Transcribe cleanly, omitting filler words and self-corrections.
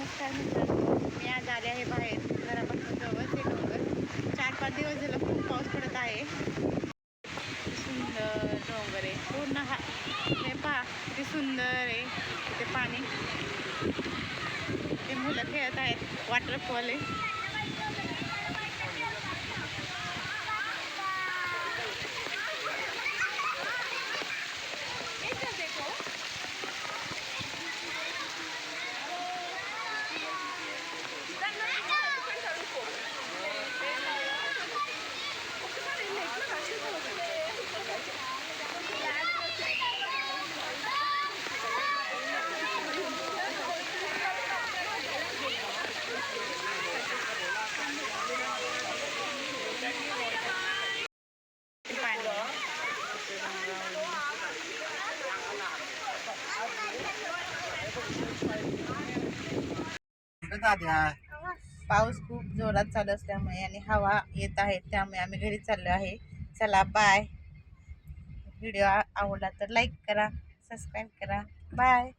नमस्कार मित्रांनो, मी आज आले आहे बाहेर घरापासून जवळ ते डोंगर. 4-5 दिवस झालं खूप पाऊस पडत आहे. सुंदर डोंगर आहे पूर्ण हे पहा किती सुंदर आहे. ते पाणी, ते मुलं खेळत आहेत, वॉटरफॉल आहे. पाऊस खूप जोरात चालू असल्यामुळे आणि हवा येत आहे, त्यामुळे आम्ही घरी चाललो आहे. चला बाय. व्हिडिओ आवडला तर लाईक करा, सबस्क्राईब करा. बाय.